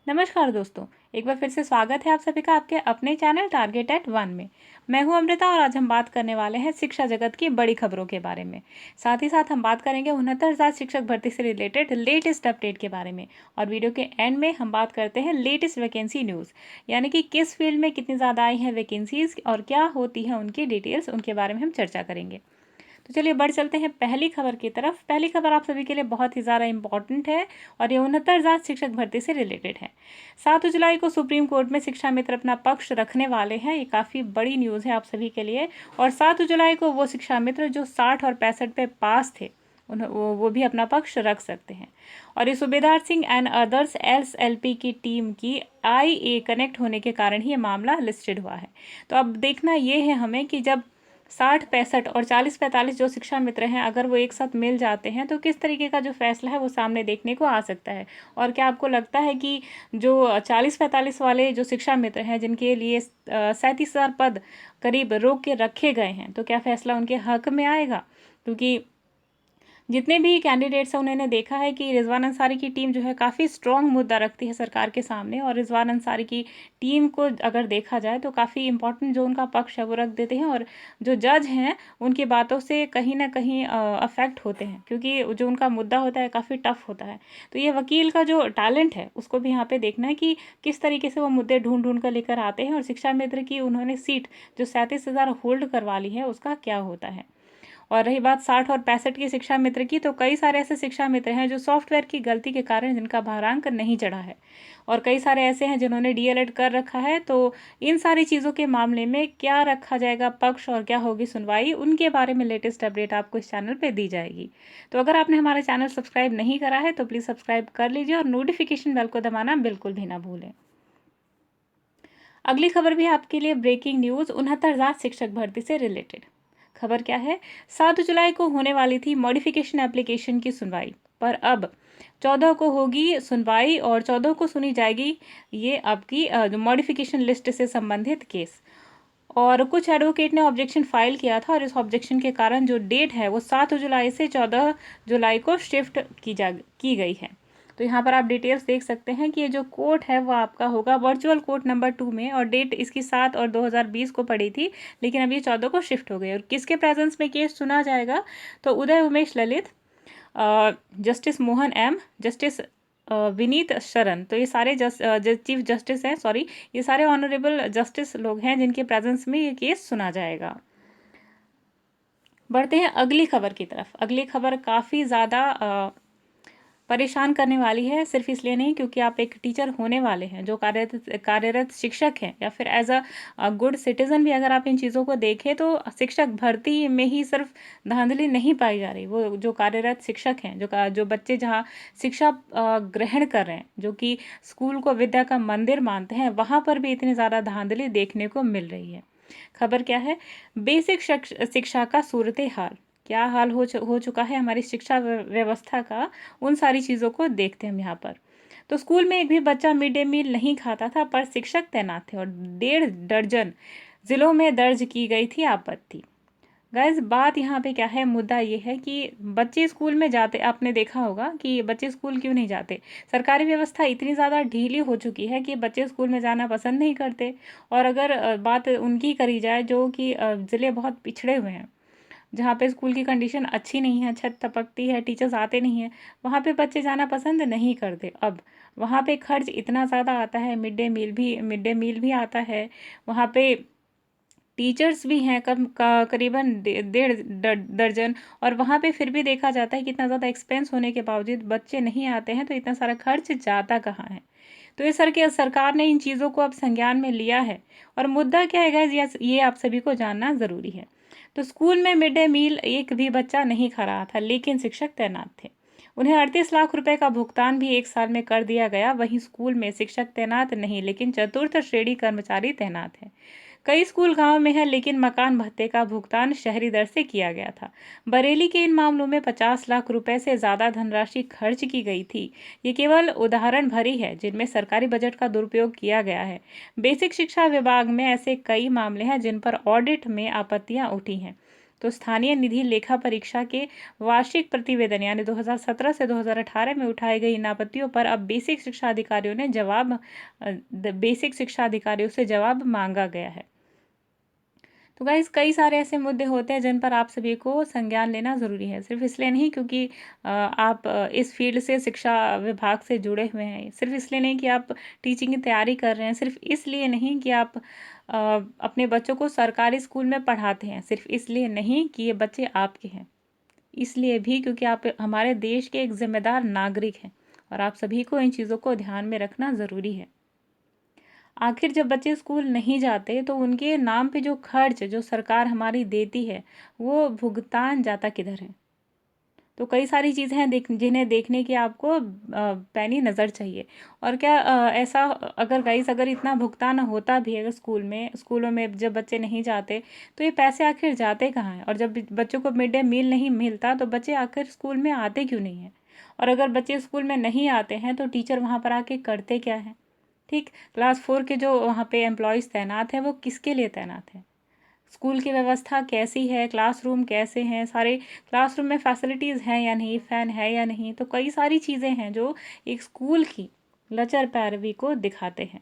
नमस्कार दोस्तों, एक बार फिर से स्वागत है आप सभी का आपके अपने चैनल टारगेट एट वन में। मैं हूं अमृता और आज हम बात करने वाले हैं शिक्षा जगत की बड़ी खबरों के बारे में। साथ ही साथ हम बात करेंगे 69,000 शिक्षक भर्ती से रिलेटेड लेटेस्ट अपडेट के बारे में। और वीडियो के एंड में हम बात करते हैं लेटेस्ट वैकेंसी न्यूज़, यानी कि किस फील्ड में कितनी ज़्यादा आई हैं वैकेंसीज और क्या होती है उनकी डिटेल्स, उनके बारे में हम चर्चा करेंगे। तो चलिए बढ़ चलते हैं पहली खबर की तरफ। पहली खबर आप सभी के लिए बहुत ही ज़्यादा इंपॉर्टेंट है और ये 69,000 शिक्षक भर्ती से रिलेटेड है। 7 जुलाई को सुप्रीम कोर्ट में शिक्षा मित्र अपना पक्ष रखने वाले हैं। ये काफ़ी बड़ी न्यूज़ है आप सभी के लिए। और 7 जुलाई को वो शिक्षा मित्र जो 60 और 65 पे पास थे वो भी अपना पक्ष रख सकते हैं। और ये सूबेदार सिंह एंड अदर्स एसएलपी की टीम की IA कनेक्ट होने के कारण ही ये मामला लिस्टेड हुआ है। तो अब देखना ये है हमें कि जब 60, 65 और 40, 45 जो शिक्षा मित्र हैं, अगर वो एक साथ मिल जाते हैं तो किस तरीके का जो फैसला है वो सामने देखने को आ सकता है। और क्या आपको लगता है कि जो 40-45 वाले जो शिक्षा मित्र हैं, जिनके लिए 37,000 पद करीब रोक के रखे गए हैं, तो क्या फैसला उनके हक में आएगा? क्योंकि जितने भी कैंडिडेट्स हैं उन्होंने देखा है कि रिजवान अंसारी की टीम जो है काफ़ी स्ट्रॉन्ग मुद्दा रखती है सरकार के सामने। और रिजवान अंसारी की टीम को अगर देखा जाए तो काफ़ी इंपॉर्टेंट जो उनका पक्ष है वो रख देते हैं। और जो जज हैं उनकी बातों से कहीं ना कहीं अफेक्ट होते हैं, क्योंकि जो उनका मुद्दा होता है काफ़ी टफ होता है। तो ये वकील का जो टैलेंट है उसको भी यहाँ पे देखना है कि किस तरीके से वो मुद्दे ढूंढ ढूंढ कर लेकर आते हैं। और शिक्षा मित्र की उन्होंने सीट जो 37,000 होल्ड करवा ली है उसका क्या होता है। और रही बात 60 और 65 की शिक्षा मित्र की, तो कई सारे ऐसे शिक्षा मित्र हैं जो सॉफ्टवेयर की गलती के कारण जिनका भारांक नहीं चढ़ा है। और कई सारे ऐसे हैं जिन्होंने DLED कर रखा है। तो इन सारी चीज़ों के मामले में क्या रखा जाएगा पक्ष और क्या होगी सुनवाई, उनके बारे में लेटेस्ट अपडेट आपको इस चैनल पर दी जाएगी। तो अगर आपने हमारा चैनल सब्सक्राइब नहीं करा है तो प्लीज़ सब्सक्राइब कर लीजिए और नोटिफिकेशन बेल को दबाना बिल्कुल भी ना भूलें। अगली खबर भी आपके लिए ब्रेकिंग न्यूज़ 69,000 शिक्षक भर्ती से रिलेटेड। खबर क्या है? 7 जुलाई को होने वाली थी मॉडिफिकेशन एप्लीकेशन की सुनवाई, पर अब 14 को होगी सुनवाई और 14 को सुनी जाएगी ये आपकी जो मॉडिफिकेशन लिस्ट से संबंधित केस। और कुछ एडवोकेट ने ऑब्जेक्शन फाइल किया था और इस ऑब्जेक्शन के कारण जो डेट है वो 7 जुलाई से 14 जुलाई को शिफ्ट की गई है। तो यहाँ पर आप डिटेल्स देख सकते हैं कि ये जो कोर्ट है वो आपका होगा वर्चुअल कोर्ट नंबर 2 में। और डेट इसकी 7 और 2020 को पड़ी थी, लेकिन अब ये 14 को शिफ्ट हो गई। और किसके प्रेजेंस में केस सुना जाएगा? तो Uday Umesh Lalit, justice Mohan M, justice Vineet Saran, तो ये सारे चीफ जस्टिस हैं, सॉरी, ये सारे ऑनरेबल जस्टिस लोग हैं जिनके प्रेजेंस में ये केस सुना जाएगा। बढ़ते हैं अगली खबर की तरफ। अगली खबर काफ़ी ज़्यादा परेशान करने वाली है, सिर्फ इसलिए नहीं क्योंकि आप एक टीचर होने वाले हैं, जो कार्यरत शिक्षक हैं, या फिर एज अ गुड सिटीजन भी अगर आप इन चीज़ों को देखें तो शिक्षक भर्ती में ही सिर्फ धांधली नहीं पाई जा रही। वो जो कार्यरत शिक्षक हैं, जो बच्चे जहाँ शिक्षा ग्रहण कर रहे हैं, जो कि स्कूल को विद्या का मंदिर मानते हैं, वहाँ पर भी इतनी ज़्यादा धांधली देखने को मिल रही है। खबर क्या है? बेसिक शिक्षा का सूरत हाल, क्या हाल हो चुका है हमारी शिक्षा व्यवस्था का, उन सारी चीज़ों को देखते हैं हम यहाँ पर। तो स्कूल में एक भी बच्चा मिड डे मील नहीं खाता था, पर शिक्षक तैनात थे और 1.5 दर्जन जिलों में दर्ज की गई थी आपत्ति। गाइस, बात यहाँ पे क्या है? मुद्दा ये है कि बच्चे स्कूल में जाते, आपने देखा होगा कि बच्चे स्कूल क्यों नहीं जाते। सरकारी व्यवस्था इतनी ज़्यादा ढीली हो चुकी है कि बच्चे स्कूल में जाना पसंद नहीं करते। और अगर बात उनकी करी जाए जो कि ज़िले बहुत पिछड़े हुए हैं, जहाँ पे स्कूल की कंडीशन अच्छी नहीं है, छत टपकती है, टीचर्स आते नहीं हैं, वहाँ पे बच्चे जाना पसंद नहीं करते। अब वहाँ पे खर्च इतना ज़्यादा आता है, मिड डे मील भी आता है, वहाँ पे टीचर्स भी हैं करीबन 1.5 दर्जन। और वहाँ पे फिर भी देखा जाता है कि इतना ज़्यादा एक्सपेंस होने के बावजूद बच्चे नहीं आते हैं, तो इतना सारा खर्च जाता कहाँ है? तो ये सरकार ने इन चीज़ों को अब संज्ञान में लिया है। और मुद्दा क्या है गाइस, ये आप सभी को जानना ज़रूरी है। तो स्कूल में मिड डे मील एक भी बच्चा नहीं खा रहा था, लेकिन शिक्षक तैनात थे। उन्हें 38 लाख रुपए का भुगतान भी एक साल में कर दिया गया। वहीं स्कूल में शिक्षक तैनात नहीं, लेकिन चतुर्थ श्रेणी कर्मचारी तैनात हैं। कई स्कूल गांव में है, लेकिन मकान भत्ते का भुगतान शहरी दर से किया गया था। बरेली के इन मामलों में 50 लाख रुपए से ज़्यादा धनराशि खर्च की गई थी। ये केवल उदाहरण भरी है जिनमें सरकारी बजट का दुरुपयोग किया गया है। बेसिक शिक्षा विभाग में ऐसे कई मामले हैं जिन पर ऑडिट में आपत्तियां उठी हैं। तो स्थानीय निधि लेखा परीक्षा के वार्षिक प्रतिवेदन यानी 2017 से 2018 में उठाई गई इन आपत्तियों पर अब बेसिक शिक्षा अधिकारियों से जवाब मांगा गया है। तो गाइस कई सारे ऐसे मुद्दे होते हैं जिन पर आप सभी को संज्ञान लेना ज़रूरी है, सिर्फ इसलिए नहीं क्योंकि आप इस फील्ड से शिक्षा विभाग से जुड़े हुए हैं, सिर्फ इसलिए नहीं कि आप टीचिंग की तैयारी कर रहे हैं, सिर्फ इसलिए नहीं कि आप अपने बच्चों को सरकारी स्कूल में पढ़ाते हैं, सिर्फ इसलिए नहीं कि ये बच्चे आपके हैं, इसलिए भी क्योंकि आप हमारे देश के एक जिम्मेदार नागरिक हैं और आप सभी को इन चीज़ों को ध्यान में रखना ज़रूरी है। आखिर जब बच्चे स्कूल नहीं जाते तो उनके नाम पे जो खर्च जो सरकार हमारी देती है वो भुगतान जाता किधर है? तो कई सारी चीज़ें हैं जिन्हें देखने की आपको पैनी नज़र चाहिए। और क्या ऐसा अगर गाइस अगर इतना भुगतान होता भी है अगर स्कूलों में जब बच्चे नहीं जाते तो ये पैसे आखिर जाते कहाँ हैं? और जब बच्चों को मिड डे मील नहीं मिलता तो बच्चे आखिर स्कूल में आते क्यों नहीं हैं? और अगर बच्चे स्कूल में नहीं आते हैं तो टीचर वहाँ पर आके करते क्या हैं? ठीक, क्लास 4 के जो वहाँ पे एम्प्लॉयज़ तैनात हैं वो किसके लिए तैनात हैं? स्कूल की व्यवस्था कैसी है, क्लासरूम कैसे हैं, सारे क्लासरूम में फैसिलिटीज़ हैं या नहीं, फ़ैन है या नहीं, तो कई सारी चीज़ें हैं जो एक स्कूल की लचर पैरवी को दिखाते हैं।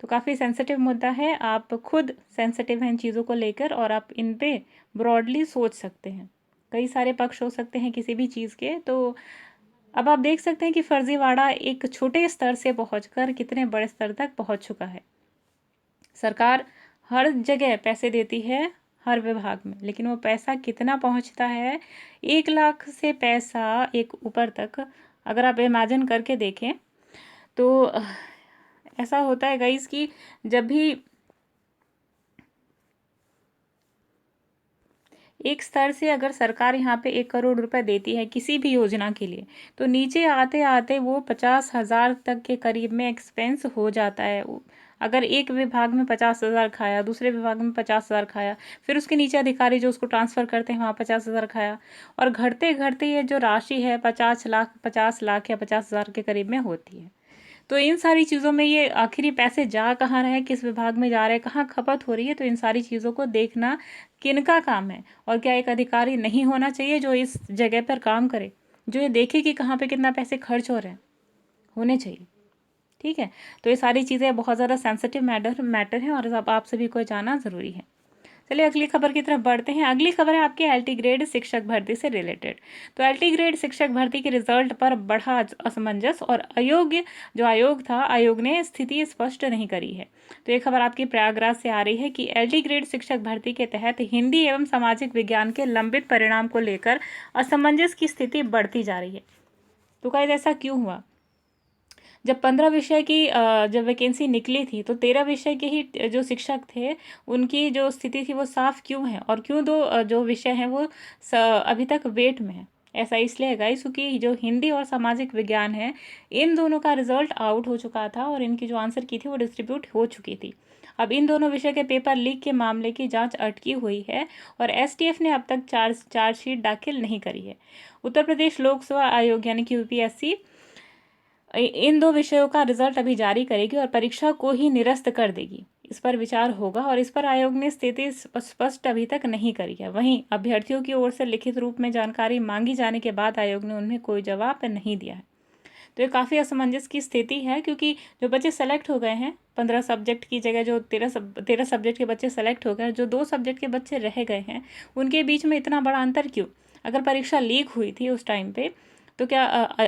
तो काफ़ी सेंसिटिव मुद्दा है, आप खुद सेंसिटिव हैं इन चीज़ों को लेकर और आप इन पे ब्रॉडली सोच सकते हैं। कई सारे पक्ष हो सकते हैं किसी भी चीज़ के, तो अब आप देख सकते हैं कि फर्जीवाड़ा एक छोटे स्तर से पहुंचकर कितने बड़े स्तर तक पहुंच चुका है। सरकार हर जगह पैसे देती है, हर विभाग में, लेकिन वो पैसा कितना पहुंचता है, 1 लाख से पैसा एक ऊपर तक अगर आप इमेजिन करके देखें तो ऐसा होता है गाइस कि जब भी एक स्तर से अगर सरकार यहाँ पे 1 करोड़ रुपए देती है किसी भी योजना के लिए तो नीचे आते आते वो 50,000 तक के करीब में एक्सपेंस हो जाता है। अगर एक विभाग में 50,000 खाया, दूसरे विभाग में 50,000 खाया, फिर उसके नीचे अधिकारी जो उसको ट्रांसफ़र करते हैं वहाँ 50,000 खाया, और घटते घटते ये जो राशि है 50 लाख या 50,000 के करीब में होती है। तो इन सारी चीज़ों में ये आखिरी पैसे जा कहाँ रहे हैं, किस विभाग में जा रहे हैं, कहाँ खपत हो रही है, तो इन सारी चीज़ों को देखना किनका काम है? और क्या एक अधिकारी नहीं होना चाहिए जो इस जगह पर काम करे, जो ये देखे कि कहाँ पे कितना पैसे खर्च हो रहे हैं? होने चाहिए। ठीक है, तो ये सारी चीज़ें बहुत ज़्यादा सेंसिटिव मैटर है और अब आप सभी को जाना ज़रूरी है। चलिए अगली खबर की तरफ बढ़ते हैं। अगली खबर है आपकी एलटी ग्रेड शिक्षक भर्ती से रिलेटेड। तो एलटी ग्रेड शिक्षक भर्ती के रिजल्ट पर बढ़ा असमंजस और आयोग ने स्थिति स्पष्ट नहीं करी है। तो ये खबर आपकी प्रयागराज से आ रही है कि एलटी ग्रेड शिक्षक भर्ती के तहत हिंदी एवं सामाजिक विज्ञान के लंबित परिणाम को लेकर असमंजस की स्थिति बढ़ती जा रही है। तो गाइस ऐसा क्यों हुआ? जब 15 विषय की जब वैकेंसी निकली थी तो 13 विषय के ही जो शिक्षक थे उनकी जो स्थिति थी वो साफ क्यों है, और क्यों दो जो विषय हैं वो अभी तक वेट में है? ऐसा इसलिए है गाइस क्योंकि जो हिंदी और सामाजिक विज्ञान है इन दोनों का रिजल्ट आउट हो चुका था और इनकी जो आंसर की थी वो डिस्ट्रीब्यूट हो चुकी थी। अब इन दोनों विषय के पेपर लीक के मामले की जांच अटकी हुई है और एसटीएफ ने अब तक चार्जशीट दाखिल नहीं करी है। उत्तर प्रदेश लोक सेवा आयोग यानी कि यूपीएससी इन 2 विषयों का रिजल्ट अभी जारी करेगी और परीक्षा को ही निरस्त कर देगी। इस पर विचार होगा और इस पर आयोग ने स्थिति स्पष्ट अभी तक नहीं करी है। वहीं अभ्यर्थियों की ओर से लिखित रूप में जानकारी मांगी जाने के बाद आयोग ने उन्हें कोई जवाब नहीं दिया है। तो ये काफ़ी असमंजस की स्थिति है क्योंकि जो बच्चे सेलेक्ट हो गए हैं 15 सब्जेक्ट की जगह जो 13 सब्जेक्ट के बच्चे सेलेक्ट हो गए, जो 2 सब्जेक्ट के बच्चे रह गए हैं उनके बीच में इतना बड़ा अंतर क्यों? अगर परीक्षा लीक हुई थी उस टाइम पे तो क्या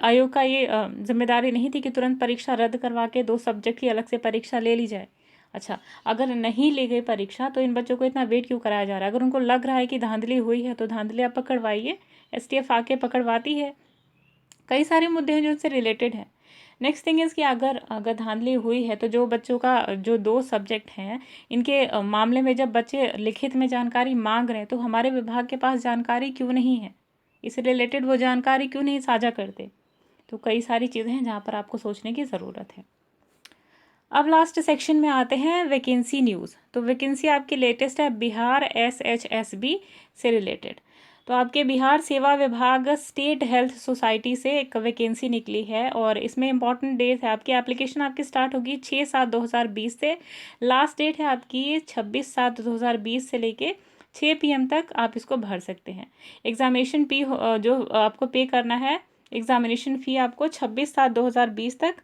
आयोग का ये जिम्मेदारी नहीं थी कि तुरंत परीक्षा रद्द करवा के 2 सब्जेक्ट की अलग से परीक्षा ले ली जाए? अच्छा, अगर नहीं ली गई परीक्षा तो इन बच्चों को इतना वेट क्यों कराया जा रहा है? अगर उनको लग रहा है कि धांधली हुई है तो धांधली आप पकड़वाइए, एसटीएफ आके पकड़वाती है। कई सारे मुद्दे हैं जो उनसे रिलेटेड हैं। नेक्स्ट थिंग इज़ कि अगर धांधली हुई है तो जो बच्चों का जो 2 सब्जेक्ट हैं इनके मामले में जब बच्चे लिखित में जानकारी मांग रहे हैं तो हमारे विभाग के पास जानकारी क्यों नहीं है? इससे रिलेटेड वो जानकारी क्यों नहीं साझा करते? तो कई सारी चीज़ें हैं जहाँ पर आपको सोचने की ज़रूरत है। अब लास्ट सेक्शन में आते हैं वैकेंसी न्यूज़। तो वैकेंसी आपकी लेटेस्ट है बिहार एसएचएसबी से रिलेटेड। तो आपके बिहार सेवा विभाग स्टेट हेल्थ सोसाइटी से एक वैकेंसी निकली है और इसमें इंपॉर्टेंट डेट है आपकी एप्लीकेशन आपकी स्टार्ट होगी 6/7/2020 से। लास्ट डेट है आपकी 26/7/2020 से लेके 6 PM तक आप इसको भर सकते हैं। एग्ज़ामिनेशन जो आपको पे करना है, एग्ज़ामिनेशन फ़ी आपको 26/7/2020 तक,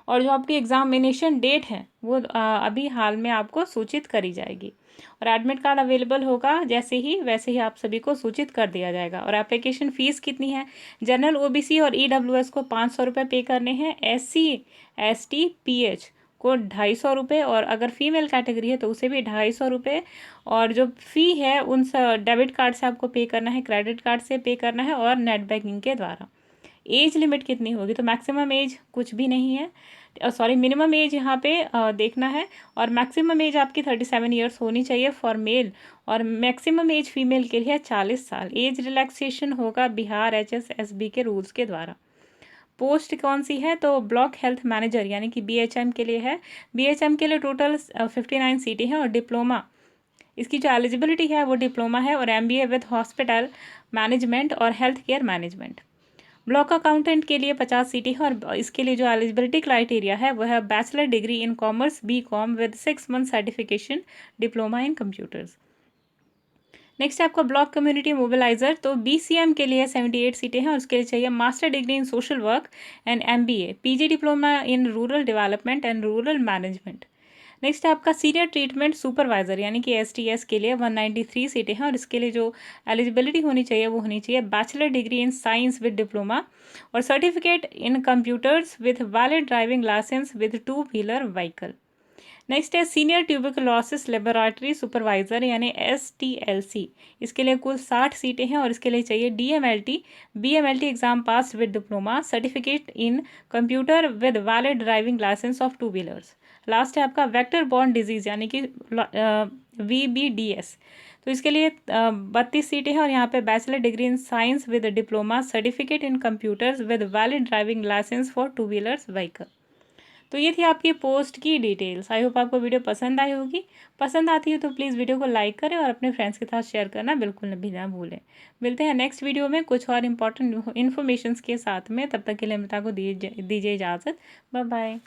और जो आपकी एग्ज़ामिनेशन डेट है वो अभी हाल में आपको सूचित करी जाएगी। और एडमिट कार्ड अवेलेबल होगा जैसे ही, वैसे ही आप सभी को सूचित कर दिया जाएगा। और एप्लीकेशन फ़ीस कितनी है? जनरल, ओबीसी और ईडब्ल्यूएस को 500 रुपये पे करने हैं, एससी, एसटी, पीएच को 250 रुपये, और अगर फीमेल कैटेगरी है तो उसे भी 250 रुपये। और जो फ़ी है उन डेबिट कार्ड से आपको पे करना है, क्रेडिट कार्ड से पे करना है, और नेट बैंकिंग के द्वारा। एज लिमिट कितनी होगी? तो मैक्सिमम एज कुछ भी नहीं है, सॉरी, मिनिमम एज यहाँ पे देखना है, और मैक्सिमम एज आपकी 37 ईयर्स होनी चाहिए फॉर मेल, और मैक्सिमम एज फीमेल के लिए 40 साल। एज रिलैक्सेशन होगा बिहार HSSB के रूल्स के द्वारा। पोस्ट कौन सी है? तो ब्लॉक हेल्थ मैनेजर यानी कि BHM के लिए है। BHM के लिए टोटल 59 सीटें हैं, और डिप्लोमा, इसकी जो एलिजिबिलिटी है वो डिप्लोमा है, और MBA विद हॉस्पिटल मैनेजमेंट और health care management. Block accountant के लिए 50 सीटें हैं, और इसके लिए जो एलिजिबिलिटी क्राइटेरिया है वो है bachelor degree in commerce BCom with 6 month certification, diploma in computers. Next है आपका ब्लॉक कम्युनिटी मोबिलाइजर। तो BCM के लिए 78 सीटें हैं, और उसके लिए चाहिए master degree in social work and MBA, PG diploma in rural development and rural management. Next है आपका सीनियर ट्रीटमेंट सुपरवाइजर यानी कि STS के लिए 193 सीटें हैं, और इसके लिए जो एलिजिबिलिटी होनी चाहिए वो होनी चाहिए bachelor degree in science with diploma, और certificate in computers with valid driving licence with 2 wheeler vehicle. Next है सीनियर ट्यूबरकुलोसिस लेबोरेटरी सुपरवाइजर यानी STLC, इसके लिए कुल 60 सीटें हैं, और इसके लिए चाहिए DMLT, BMLT exam pass with diploma, certificate in computer with valid driving licence of 2 wheelers. Last है आपका वेक्टर बॉर्न डिजीज़ यानी कि VBDS, तो इसके लिए 32 सीटें हैं, और यहाँ पे bachelor degree in science with diploma, certificate in computers with valid driving licence for 2 wheelers vehicle. तो ये थी आपकी पोस्ट की डिटेल्स। आई होप आपको वीडियो पसंद आई होगी। पसंद आती है तो प्लीज़ वीडियो को लाइक करें, और अपने फ्रेंड्स के साथ शेयर करना बिल्कुल भी ना भूलें। मिलते हैं नेक्स्ट वीडियो में कुछ और इंपॉर्टेंट इन्फॉर्मेशन के साथ में। तब तक के लिए अमृता को दीजिए इजाज़त। Bye bye.